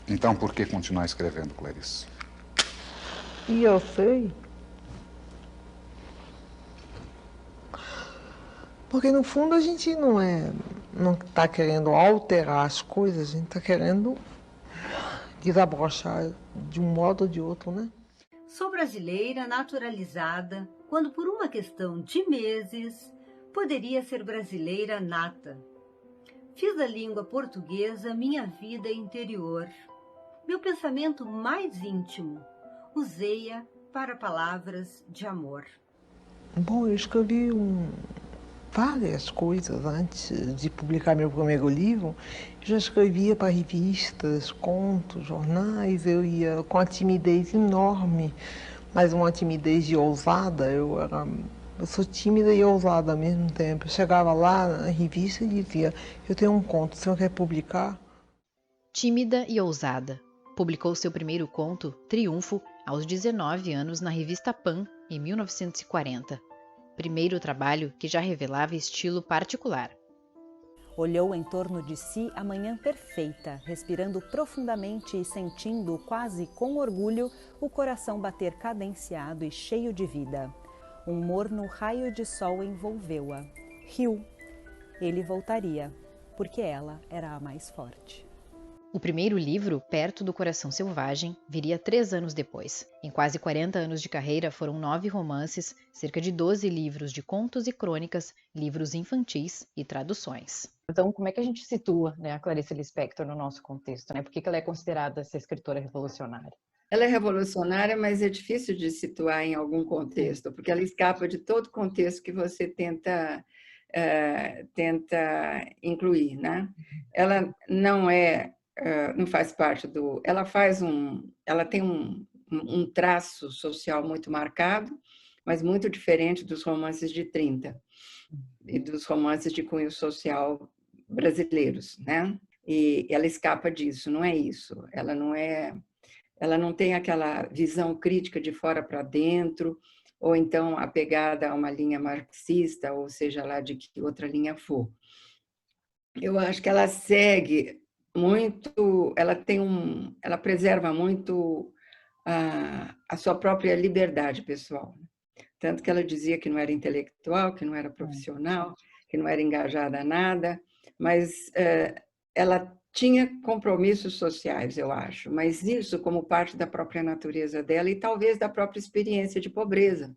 Então, por que continuar escrevendo, Clarice? E eu sei. Porque no fundo a gente não está querendo alterar as coisas, a gente está querendo desabrochar de um modo ou de outro, né? Sou brasileira naturalizada, quando por uma questão de meses poderia ser brasileira nata. Fiz da língua portuguesa minha vida interior, meu pensamento mais íntimo. Usei-a para palavras de amor. Bom, eu escrevi várias coisas antes de publicar meu primeiro livro. Eu já escrevia para revistas, contos, jornais. Eu ia com uma timidez enorme, mas uma timidez de ousada. Eu sou tímida e ousada ao mesmo tempo. Eu chegava lá na revista e dizia: eu tenho um conto, o senhor quer publicar? Tímida e ousada. Publicou seu primeiro conto, Triunfo, aos 19 anos na revista Pan, em 1940. Primeiro trabalho que já revelava estilo particular. Olhou em torno de si a manhã perfeita, respirando profundamente e sentindo, quase com orgulho, o coração bater cadenciado e cheio de vida. Um morno raio de sol envolveu-a. Riu. Ele voltaria, porque ela era a mais forte. O primeiro livro, Perto do Coração Selvagem, viria 3 anos depois. Em quase 40 anos de carreira, foram 9 romances, cerca de 12 livros de contos e crônicas, livros infantis e traduções. Então, como é que a gente situa, né, a Clarice Lispector no nosso contexto? Né? Por que ela é considerada essa escritora revolucionária? Ela é revolucionária, mas é difícil de situar em algum contexto, porque ela escapa de todo contexto que você tenta incluir, né? Ela não faz parte do... Ela tem um traço social muito marcado, mas muito diferente dos romances de 30 e dos romances de cunho social brasileiros, né? E ela escapa disso, não é isso. Ela não tem aquela visão crítica de fora para dentro, ou então apegada a uma linha marxista, ou seja lá de que outra linha for. Eu acho que ela segue muito, ela preserva muito a sua própria liberdade pessoal. Tanto que ela dizia que não era intelectual, que não era profissional, que não era engajada a nada, mas ela tinha compromissos sociais, eu acho, mas isso como parte da própria natureza dela e talvez da própria experiência de pobreza,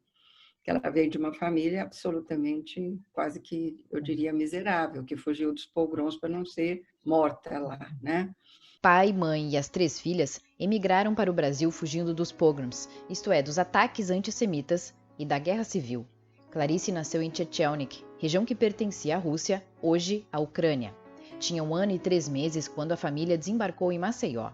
que ela veio de uma família absolutamente, quase que, eu diria, miserável, que fugiu dos pogroms para não ser morta lá, né? Pai, mãe e as 3 filhas emigraram para o Brasil fugindo dos pogroms, isto é, dos ataques antissemitas e da Guerra Civil. Clarice nasceu em Tchetchelnik, região que pertencia à Rússia, hoje à Ucrânia. Tinha 1 ano e 3 meses quando a família desembarcou em Maceió.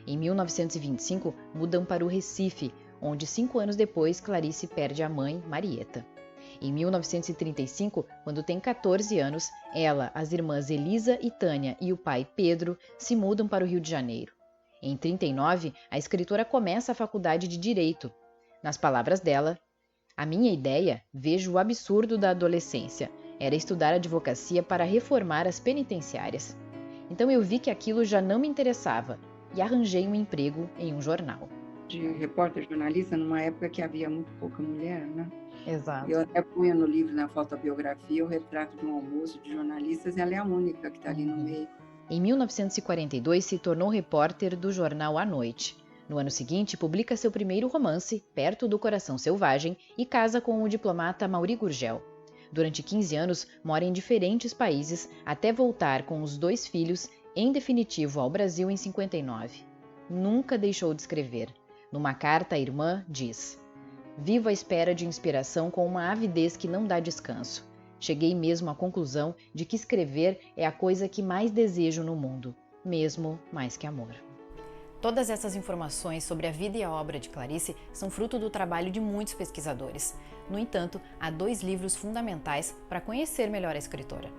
Em 1925, mudam para o Recife, onde 5 anos depois Clarice perde a mãe, Marieta. Em 1935, quando tem 14 anos, ela, as irmãs Elisa e Tânia e o pai Pedro se mudam para o Rio de Janeiro. Em 1939, a escritora começa a faculdade de Direito. Nas palavras dela, a minha ideia, vejo o absurdo da adolescência, era estudar advocacia para reformar as penitenciárias. Então eu vi que aquilo já não me interessava e arranjei um emprego em um jornal. De repórter jornalista, numa época que havia muito pouca mulher, né? Exato. Eu até punha no livro, na fotobiografia, o retrato de um almoço de jornalistas, e ela é a única que está ali no meio. Em 1942, se tornou repórter do jornal A Noite. No ano seguinte, publica seu primeiro romance, Perto do Coração Selvagem, e casa com o diplomata Mauri Gurgel. Durante 15 anos, mora em diferentes países, até voltar com os 2 filhos, em definitivo, ao Brasil em 59. Nunca deixou de escrever. Numa carta à irmã, diz: vivo à espera de inspiração com uma avidez que não dá descanso. Cheguei mesmo à conclusão de que escrever é a coisa que mais desejo no mundo, mesmo mais que amor. Todas essas informações sobre a vida e a obra de Clarice são fruto do trabalho de muitos pesquisadores. No entanto, há 2 livros fundamentais para conhecer melhor a escritora: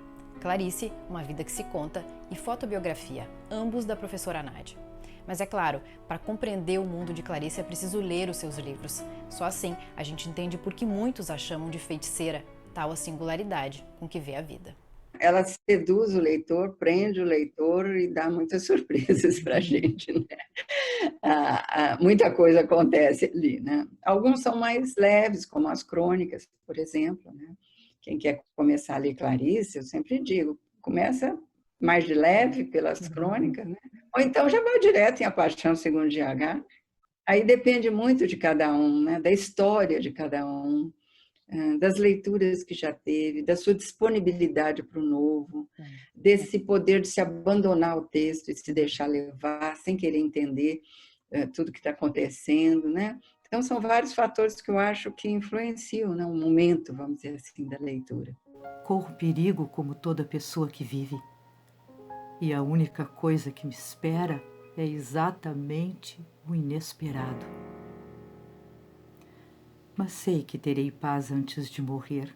Clarice, Uma Vida que se Conta, e Fotobiografia, ambos da professora Nádia. Mas é claro, para compreender o mundo de Clarice é preciso ler os seus livros. Só assim a gente entende por que muitos a chamam de feiticeira, tal a singularidade com que vê a vida. ela seduz o leitor, prende o leitor e dá muitas surpresas para a gente, né? Muita coisa acontece ali, né? Alguns são mais leves, como as crônicas, por exemplo, né? Quem quer começar a ler Clarice, eu sempre digo, começa mais de leve pelas crônicas, né? Ou então já vai direto em A Paixão Segundo GH. Aí depende muito de cada um, né? Da história de cada um, das leituras que já teve, da sua disponibilidade para o novo, desse poder de se abandonar ao texto e se deixar levar, sem querer entender tudo que está acontecendo, né? Então, são vários fatores que eu acho que influenciam, né, o momento, vamos dizer assim, da leitura. Corro perigo como toda pessoa que vive. E a única coisa que me espera é exatamente o inesperado. Mas sei que terei paz antes de morrer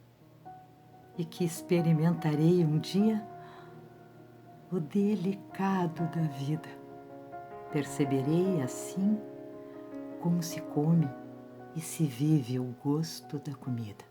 e que experimentarei um dia o delicado da vida. Perceberei assim como se come e se vive o gosto da comida.